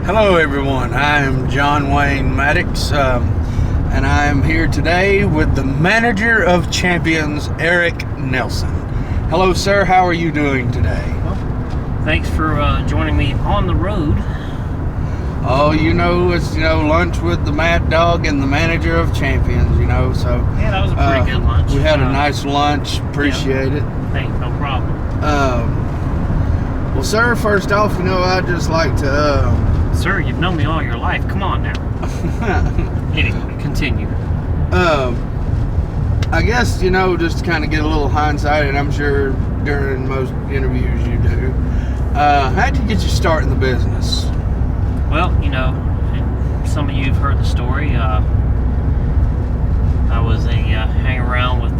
Hello everyone, I am John Wayne Maddox, and I am here today with the manager of champions, Eric Nelson. Hello sir, how are you doing today? Well, thanks for joining me on the road. Oh, it's lunch with the Mad Dog and the manager of champions, so Yeah, that was a pretty good lunch. We had a nice lunch, appreciate it. Hey, no problem. Well sir, first off, I'd just like to Sir, you've known me all your life. Come on now. Anyway, continue. I guess, just to kind of get a little hindsight, and I'm sure during most interviews you do, how'd you get your start in the business? Well, some of you have heard the story. I was hanging around with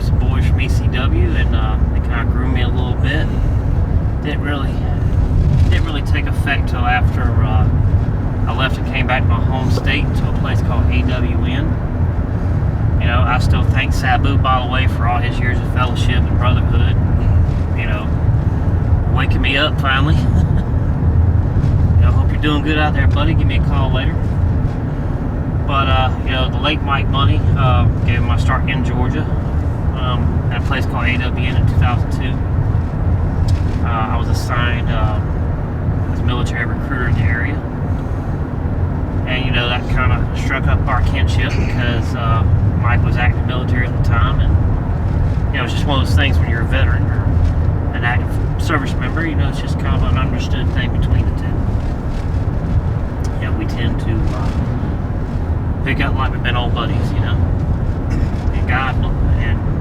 some boys from ECW, and they kind of grew me a little bit. Didn't really take effect till after I left and came back to my home state to a place called AWN. I still thank Sabu, by the way, for all his years of fellowship and brotherhood. Waking me up finally. Hope you're doing good out there, buddy. Give me a call later. But the late Mike Money gave me my start in Georgia at a place called AWN in 2002. I was assigned as a military recruiter in the area, and that kind of struck up our kinship because Mike was active military at the time, and it's just one of those things when you're a veteran or an active service member, it's just kind of an understood thing between the two. We tend to pick up like we've been old buddies, and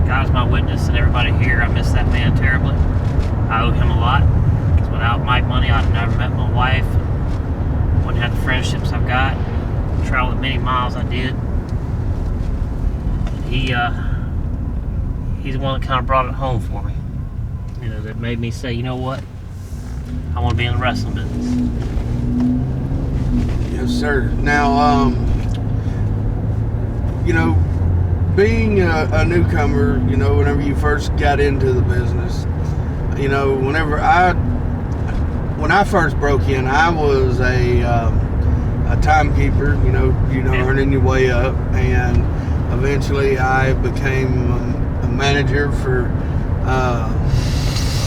God's my witness, and everybody here, I miss that man terribly. I owe him a lot, because without Mike Money, I'd have never met my wife, wouldn't have the friendships I've got, traveled many miles I did. He's the one that kind of brought it home for me, that made me say, you know what, I want to be in the wrestling business. Yes, sir. Now, being a newcomer, whenever you first got into the business, when I first broke in, I was a timekeeper, earning your way up, and eventually I became a manager for a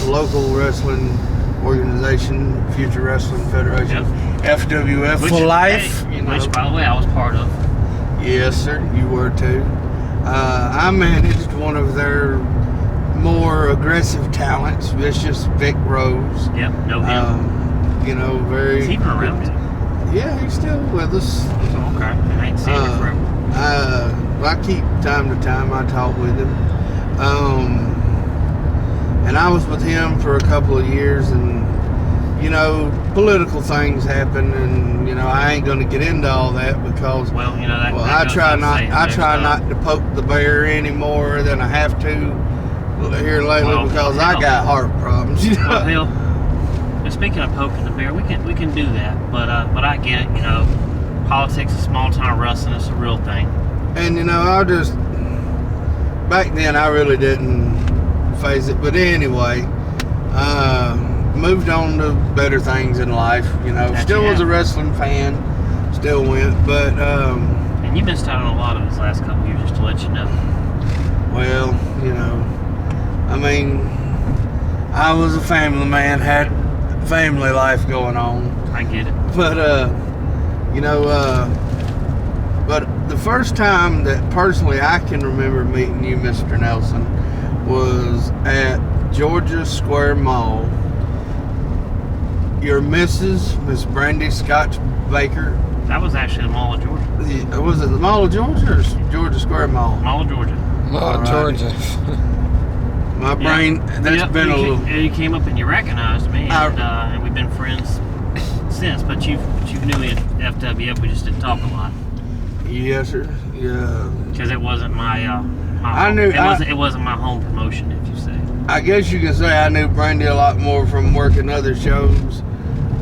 local wrestling organization, Future Wrestling Federation, FWF for life. Which, by the way, I was part of. Yes, sir, you were too. I managed one of their more aggressive talents, Vicious Vic Rose. Yep, know him. Very. Is he even around? Yeah, he's still with us. Oh, okay. I ain't seen him forever. I keep time to time. I talk with him. And I was with him for a couple of years, and political things happen, and I ain't going to get into all that because I try not to poke the bear any more than I have to here lately because I got heart problems. Well, hell, speaking of poking the bear, we can do that, but I get it. Politics is small town wrestling. It's a real thing. And I just back then I really didn't phase it, but anyway, moved on to better things in life. Still was a wrestling fan, still went, but and you missed out on a lot of his last couple years, just to let you know. Well, I was a family man, had family life going on. I get it. But but the first time that personally I can remember meeting you, Mr. Nelson, was at Georgia Square Mall. Your Mrs. Miss Brandy Scotch Baker. That was actually the Mall of Georgia. Was it the Mall of Georgia or Georgia Square Mall? Mall of Georgia. Mall of Georgia. My brain, that's been a little... You came up and you recognized me, and we've been friends since, but you knew me at FWF, we just didn't talk a lot. Yes, sir. Yeah. Because it wasn't my... it wasn't my home promotion, if you say. I guess you can say I knew Brandy a lot more from working other shows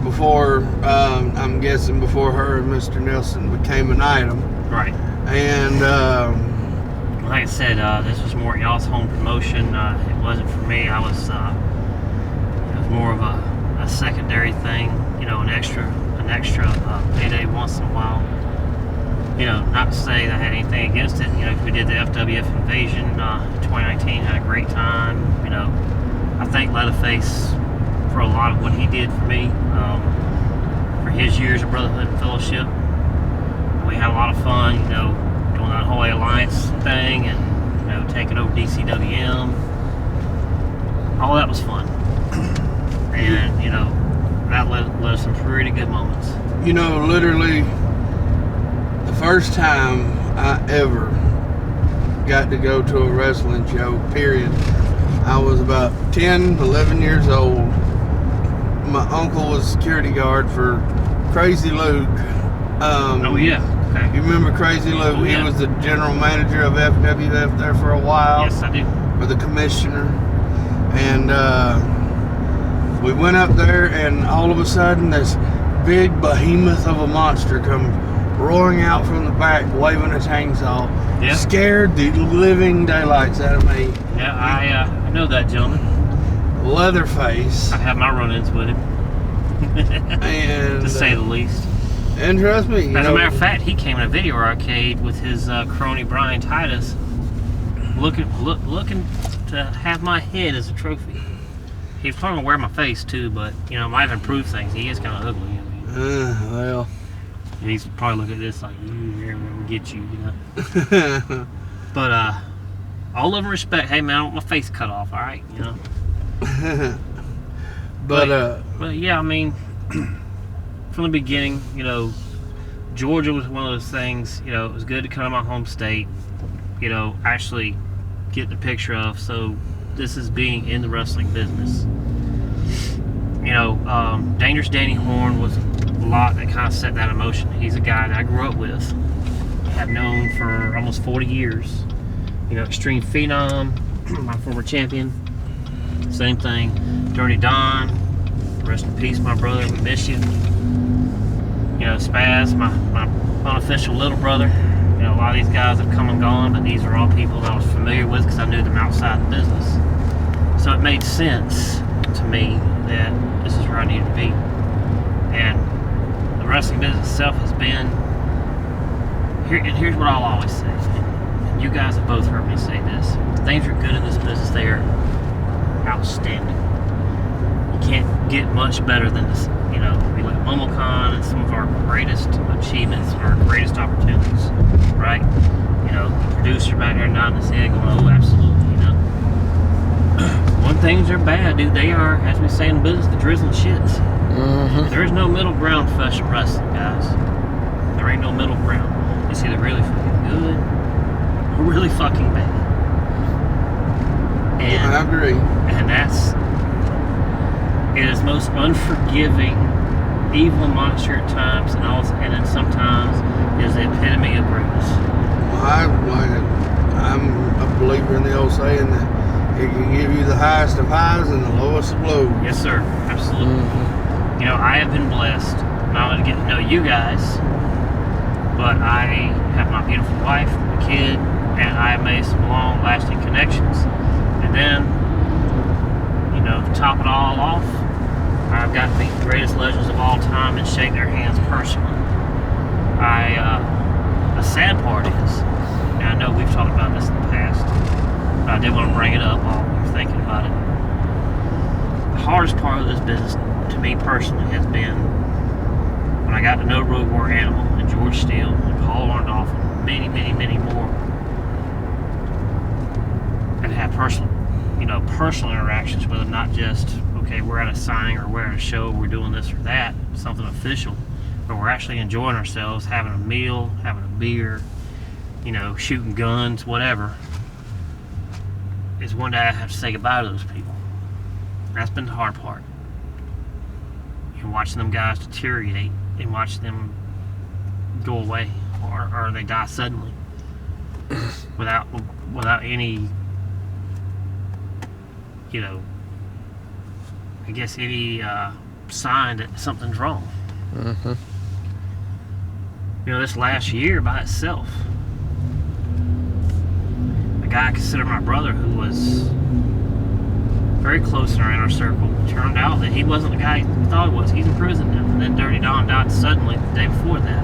before, I'm guessing before her and Mr. Nelson became an item. Right. And, like I said, this was more y'all's home promotion. It wasn't for me. It was more of a secondary thing, an an extra payday once in a while. You know, not to say that I had anything against it. You know, we did the FWF Invasion in 2019, had a great time. You know, I thank Leatherface for a lot of what he did for me, for his years of Brotherhood and Fellowship. We had a lot of fun, you know, doing that Holy Alliance thing and, you know, taking over DCWM. All that was fun. And, you know, that led to some pretty good moments. You know, literally, the first time I ever got to go to a wrestling show, period, I was about 10, 11 years old. My uncle was security guard for Crazy Luke. Oh, yeah. Okay. You remember Crazy Luke? Oh, yeah. He was the general manager of FWF there for a while. Yes, I do. Or the commissioner. And we went up there, and all of a sudden, this big behemoth of a monster comes roaring out from the back, waving a chainsaw. Yeah. Scared the living daylights out of me. Yeah, I know that gentleman. Leatherface. I have my run-ins with him. And to say the least. And trust me, As a matter of fact, he came in a video arcade with his crony Brian Titus, looking to have my head as a trophy. He was probably gonna wear my face too, but you know, it might have improved things. He is kind of ugly. I mean, well. and he's probably looking at this like, we'll get you, you know. But all love and respect. Hey man, I want my face cut off. All right, you know. But yeah, I mean, from the beginning, you know, Georgia was one of those things. You know, it was good to come to my home state. You know, actually get the picture of. So this is being in the wrestling business. You know, Dangerous Danny Horn was a lot that kind of set that in motion. He's a guy that I grew up with, have known for almost 40 years. You know, Extreme Phenom, my former champion. Same thing. Dirty Don, rest in peace, my brother. We miss you. You know, Spaz, my unofficial little brother. You know, a lot of these guys have come and gone, but these are all people that I was familiar with because I knew them outside the business. So it made sense to me that this is where I needed to be. And the wrestling business itself has been here. And here's what I'll always say. And you guys have both heard me say this. Things are good in this business. They are outstanding. You can't get much better than this. You know, we let MomoCon and some of our greatest achievements, our greatest opportunities, right? You know, the producer back there nodding his head going, oh, absolutely, you know. When things are bad, dude, they are, as we say in business, the drizzling shits. Mm-hmm. There is no middle ground professional wrestling, guys. There ain't no middle ground. It's either really fucking good or really fucking bad. And I agree. And it is most unforgiving, evil monster at times, and then sometimes is the epitome of greatness. I'm a believer in the old saying that it can give you the highest of highs and the lowest of lows. Yes, sir. Absolutely. Mm-hmm. You know, I have been blessed not only to get to know you guys, but I have my beautiful wife, my kid, and I have made some long-lasting connections. And then, you know, to top it all off, I've got to meet the greatest legends of all time and shake their hands personally. The sad part is, and I know we've talked about this in the past, but I did want to bring it up while we were thinking about it. The hardest part of this business, to me personally, has been when I got to know Road War Animal and George Steele and Paul Arndolf and many, many, many more, and have personal interactions with them, not just, okay, we're at a signing or we're at a show, we're doing this or that, something official, but we're actually enjoying ourselves, having a meal, having a beer, you know, shooting guns, whatever, is one day I have to say goodbye to those people. That's been the hard part. And watching them guys deteriorate and watch them go away or they die suddenly without any, you know, I guess any sign that something's wrong. Mm-hmm. You know, this last year by itself, a guy I consider my brother who was very close in our inner circle. It turned out that he wasn't the guy we thought he was. He's in prison now. And then Dirty Don died suddenly the day before that.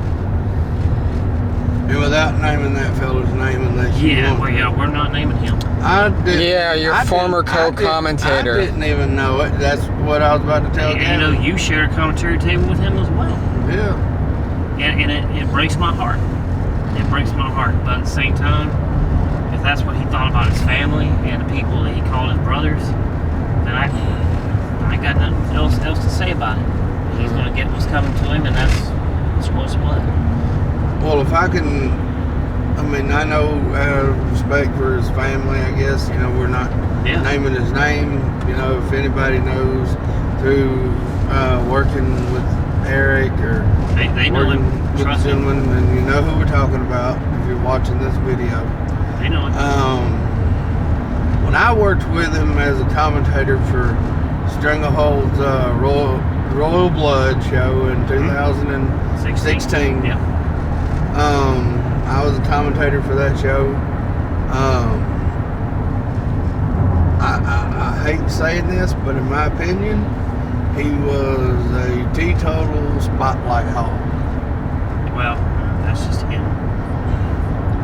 And without naming that fellow's name unless you want to. We're not naming him. Your former co-commentator. I didn't even know it. That's what I was about to tell you. And you know, you shared a commentary table with him as well. Yeah. And it breaks my heart. It breaks my heart. But at the same time, if that's what he thought about his family and the people that he called his brothers, then I ain't got nothing else to say about it. He's going to get what's coming to him, and that's what's what. Well, if I can, I mean, I know out of respect for his family, I guess, you know, we're not naming his name. You know, if anybody knows through working with Eric or they know him. with Trust him. someone, and you know who we're talking about if you're watching this video. They know it. When I worked with him as a commentator for Stranglehold's Royal Blood show in 2016, Yeah. I was a commentator for that show. I hate saying this, but in my opinion, he was a teetotal spotlight hog. Well, that's just him.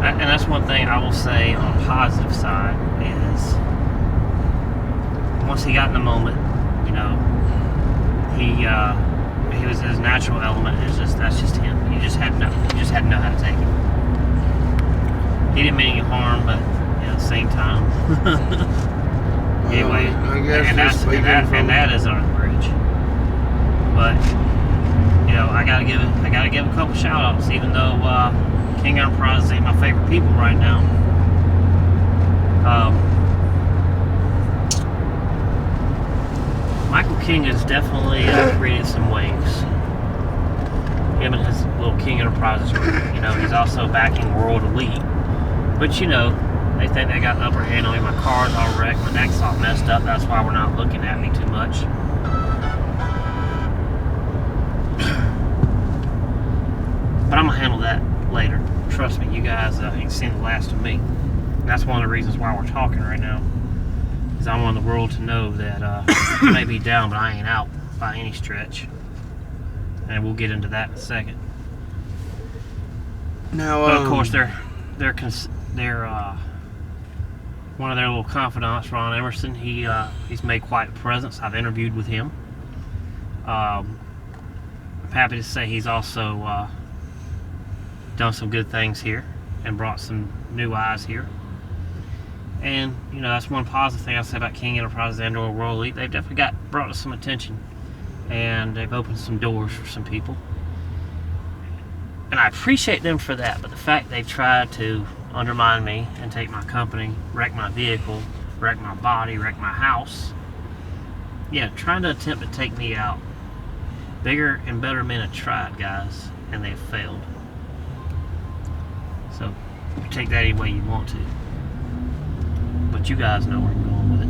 And that's one thing I will say on a positive side is once he got in the moment, you know, he was his natural element. That's just him. You just had to know how to take it. He didn't mean any harm, but at the same time. Anyway, I guess and that is on the bridge. But you know, I gotta give a couple shout outs, even though King Enterprises ain't my favorite people right now. Michael King has definitely created some waves. Him and his little King Enterprises group. You know, he's also backing World Elite. But you know, they think they got the upper hand on me. My car's all wrecked, my neck's all messed up. That's why we're not looking at me too much. But I'm gonna handle that later. Trust me, you guys ain't seen the last of me. And that's one of the reasons why we're talking right now. Because I want the world to know that I may be down, but I ain't out by any stretch. And we'll get into that in a second. Now, but of course, they're one of their little confidants, Ron Emerson. He's made quite a presence. I've interviewed with him. I'm happy to say he's also done some good things here and brought some new eyes here. And you know, that's one positive thing I say about King Enterprises and or World Elite. They've definitely brought us some attention, and they've opened some doors for some people. And I appreciate them for that, but the fact they've tried to undermine me and take my company, wreck my vehicle, wreck my body, wreck my house, trying to attempt to take me out. Bigger and better men have tried, guys, and they've failed. So, you take that any way you want to. But you guys know where I'm going with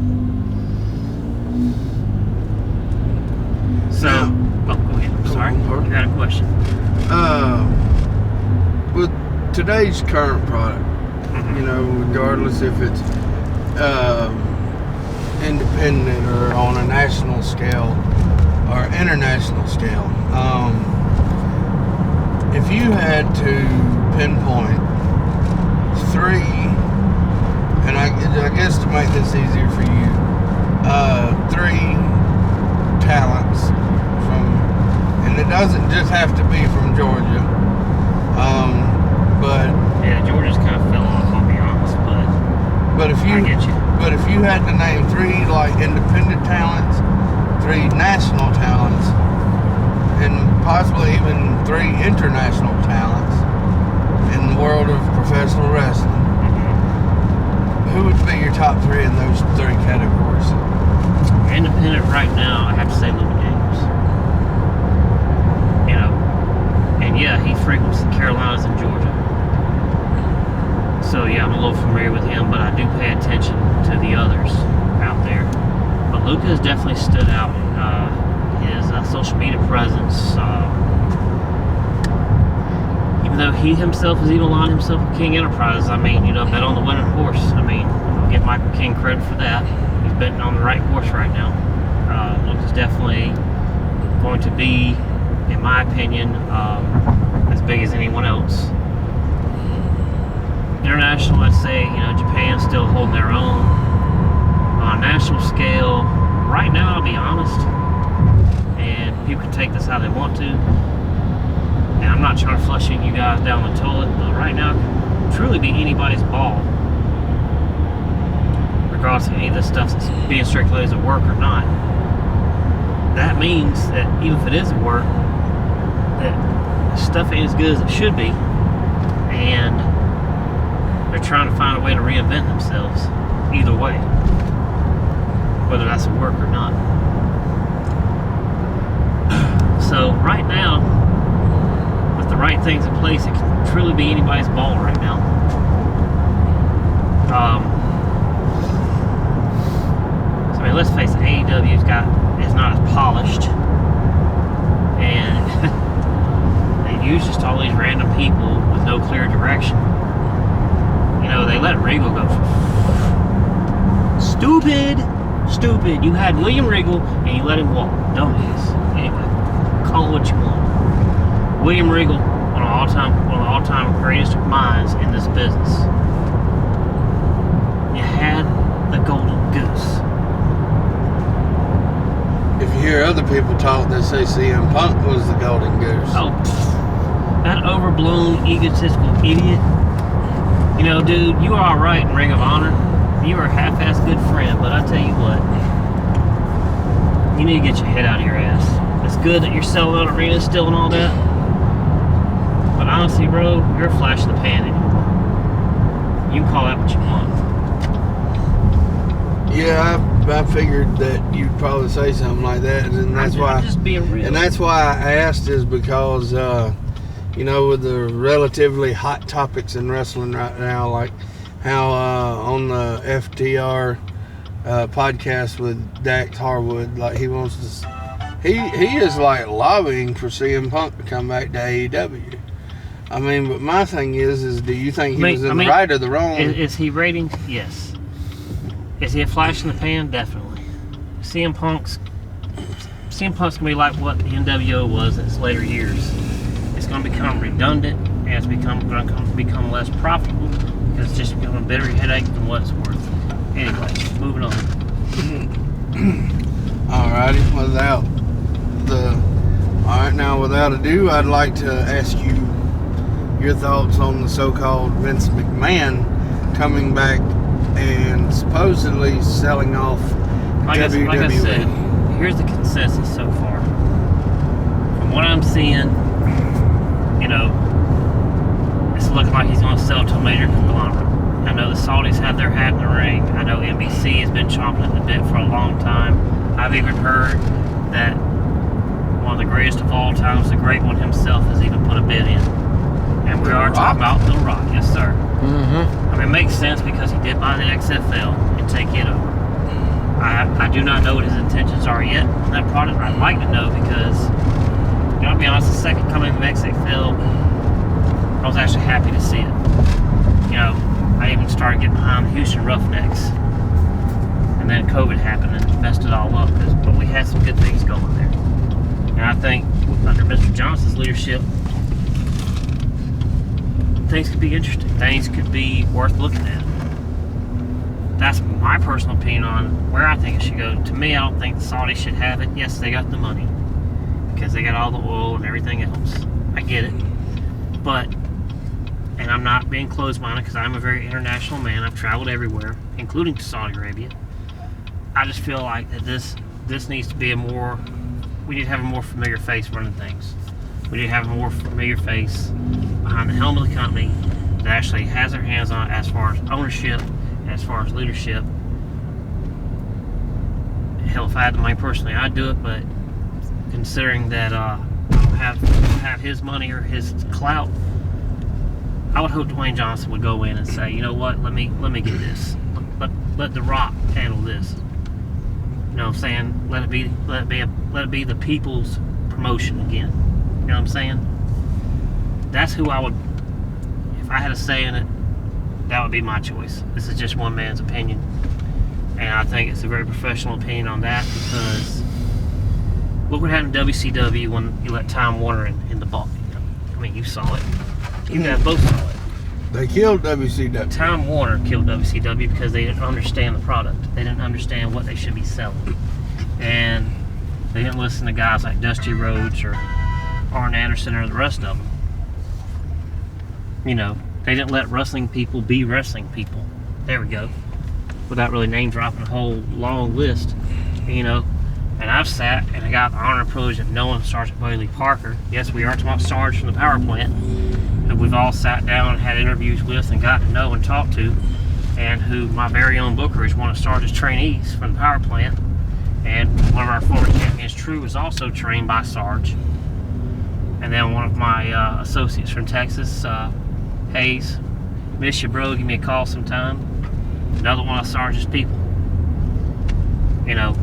it. So, go ahead. I'm sorry. You got a question? With today's current product, you know, regardless if it's independent or on a national scale or international scale, if you had to pinpoint three, and I guess to make this easier for you, three talents from, and it doesn't just have to be from Georgia, but yeah, Georgia's kind of fell off, I'll be honest, but if you I get you. But if you had to name three like independent talents, three national talents, and possibly even three international talents in the world of professional wrestling, who would be your top three in those three categories? Independent right now, I have to say Louis James. You know, and yeah, he frequents the Carolinas and Georgia. So yeah, I'm a little familiar with him, but I do pay attention to the others out there. But Luca has definitely stood out. His social media presence, even though he himself has even aligned himself with King Enterprise, I mean, you know, bet on the winning horse. I mean, I'll give Michael King credit for that. He's betting on the right horse right now. Look is definitely going to be, in my opinion, as big as anyone else. International, I'd say, Japan's still holding their own. On a national scale, right now, I'll be honest, and people can take this how they want to, and I'm not trying to flush you guys down the toilet, but right now, it can truly be anybody's ball, regardless of any of this stuff that's being circulated as a work or not. That means that even if it is a work, that stuff ain't as good as it should be, and they're trying to find a way to reinvent themselves either way, whether that's a work or not. So right now, with the right things in place, it can truly be anybody's ball right now. So I mean, let's face it, AEW is not as polished, and they use just all these random people with no clear direction. They let Regal go. Stupid. You had William Regal and you let him walk. Dumbass. Anyway, call it what you want. William Regal, one of the all-time greatest minds in this business. You had the golden goose. If you hear other people talk, they say CM Punk was the golden goose. Oh, that overblown, egotistical idiot. Dude, you are alright in Ring of Honor. You are a half-assed good friend, but I tell you what, you need to get your head out of your ass. It's good that you're selling out arenas still and all that, but honestly, bro, you're a flash in the pan anymore. You can call that what you want. Yeah, I figured that you'd probably say something like that, and that's why. I'm just being real. And that's why I asked, is because with the relatively hot topics in wrestling right now, like how on the FTR podcast with Dax Harwood, like he wants to, he is like lobbying for CM Punk to come back to AEW. I mean, but my thing is do you think he was in the right or the wrong? Is he rating? Yes. Is he a flash in the pan? Definitely. CM Punk's gonna be like what the NWO was in its later years. It's gonna become redundant, and it's gonna become less profitable because it's just becoming a bigger headache than what it's worth. Anyway, moving on. Alrighty, without ado, I'd like to ask you your thoughts on the so-called Vince McMahon coming back and supposedly selling off WWE. Like I said, here's the consensus so far. From what I'm seeing, it's looking like he's going to sell to a major conglomerate. I know the Saudis have their hat in the ring. I know NBC has been chomping at the bit for a long time. I've even heard that one of the greatest of all times, the great one himself, has even put a bid in. And we are talking about The Rock. Yes, sir. Mm-hmm. I mean, it makes sense because he did buy the XFL and take it over. I do not know what his intentions are yet on that product. I'd like to know because, I'll be honest, the second coming of XFL, I was actually happy to see it. I even started getting behind the Houston Roughnecks. And then COVID happened and messed it all up. But we had some good things going there. And I think under Mr. Johnson's leadership, things could be interesting. Things could be worth looking at. That's my personal opinion on where I think it should go. To me, I don't think the Saudis should have it. Yes, they got the money because they got all the oil and everything else. I get it. But, and I'm not being closed-minded because I'm a very international man. I've traveled everywhere, including to Saudi Arabia. I just feel like that this needs to be we need to have a more familiar face running things. We need to have a more familiar face behind the helm of the company that actually has their hands on it as far as ownership and as far as leadership. Hell, if I had the money personally, I'd do it, but considering that I don't have his money or his clout, I would hope Dwayne Johnson would go in and say, you know what, let me get this. Let The Rock handle this. You know what I'm saying? Let it be the people's promotion again. You know what I'm saying? That's who I would, if I had a say in it, that would be my choice. This is just one man's opinion. And I think it's a very professional opinion on that, because look what happened to WCW when you let Time Warner in the ball. I mean, you saw it. You guys both saw it. They killed WCW. Time Warner killed WCW because they didn't understand the product. They didn't understand what they should be selling. And they didn't listen to guys like Dusty Rhodes or Arn Anderson or the rest of them. You know, they didn't let wrestling people be wrestling people. There we go. Without really name dropping a whole long list, you know. And I've sat and I got the honor and privilege of knowing Sergeant Buddy Lee Parker. Yes, we are talking about Sarge from the power plant, who we've all sat down and had interviews with and got to know and talk to, and who my very own Booker is one of Sarge's trainees from the power plant. And one of our former champions, True, was also trained by Sarge. And then one of my associates from Texas, Hayes, miss you, bro, give me a call sometime. Another one of Sarge's people. You know,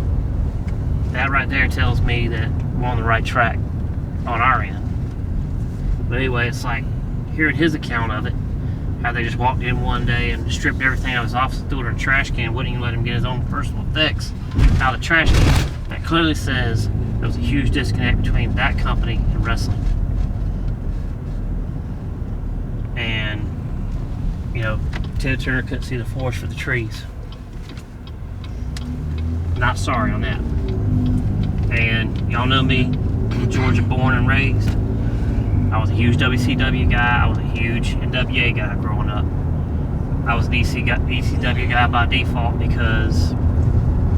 that right there tells me that we're on the right track on our end. But anyway, it's like hearing his account of it, how they just walked in one day and stripped everything out of his office and threw it in a trash can, wouldn't even let him get his own personal effects out of the trash can. That clearly says there was a huge disconnect between that company and wrestling. And, you know, Ted Turner couldn't see the forest for the trees. Not sorry on that. And y'all know me, Georgia born and raised. I was a huge WCW guy. I was a huge NWA guy growing up. I was an ECW guy by default because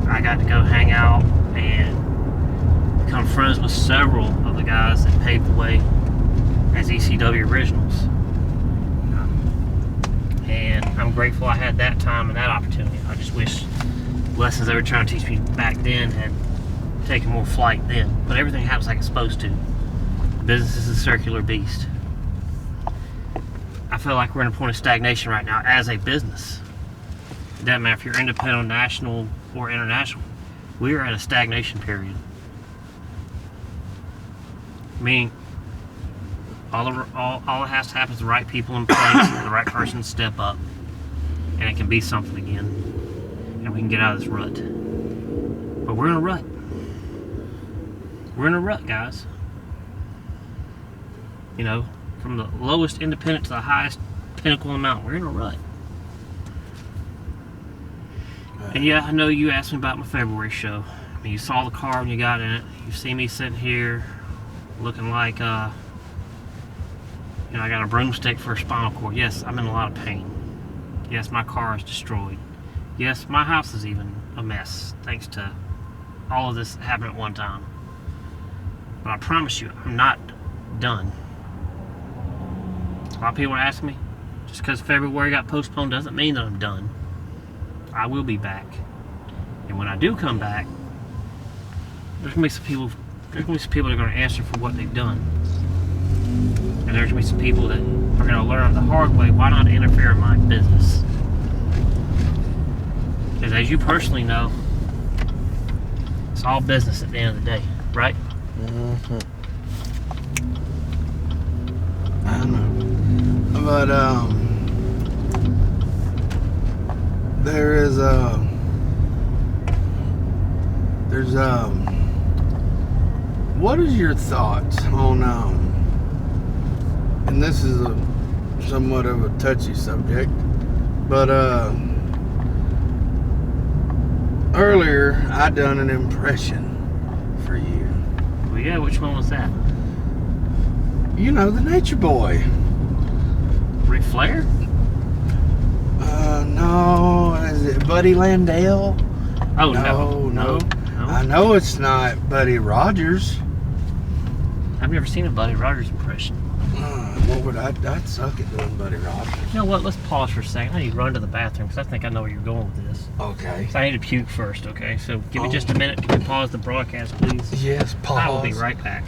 I got to go hang out and become friends with several of the guys that paved the way as ECW originals. And I'm grateful I had that time and that opportunity. I just wish lessons they were trying to teach me back then had taken more flight then. But everything happens like it's supposed to. Business is a circular beast. I feel like we're in a point of stagnation right now as a business. It doesn't matter if you're independent, national, or international. We are at a stagnation period. Meaning, all it has to happen is the right people in place, the right person step up, and it can be something again. And we can get out of this rut. But we're in a rut. We're in a rut, guys. You know, from the lowest independent to the highest pinnacle in the mountain, we're in a rut. And yeah, I know you asked me about my February show. I mean, you saw the car when you got in it. You see me sitting here looking like, you know, I got a broomstick for a spinal cord. Yes, I'm in a lot of pain. Yes, my car is destroyed. Yes, my house is even a mess, thanks to all of this happening at one time. But I promise you, I'm not done. A lot of people are asking me, just because February got postponed doesn't mean that I'm done. I will be back. And when I do come back, there's going to be some people that are going to answer for what they've done. And there's going to be some people that are going to learn the hard way why not interfere in my business. Because as you personally know, it's all business at the end of the day, right? Mm-hmm. I know. But, what is your thoughts on, and this is somewhat of a touchy subject, but, earlier I done an impression for you. Well, yeah, which one was that? You know, the Nature Boy. Ric Flair? No, is it Buddy Landell? Oh, no. I know it's not Buddy Rogers. I've never seen a Buddy Rogers impression. What would I'd suck at doing Buddy Rogers. You know what? Let's pause for a second. I need to run to the bathroom because I think I know where you're going with this. Okay. So I need to puke first, okay? So give me just a minute. Can you pause the broadcast, please? Yes, pause. I will be right back.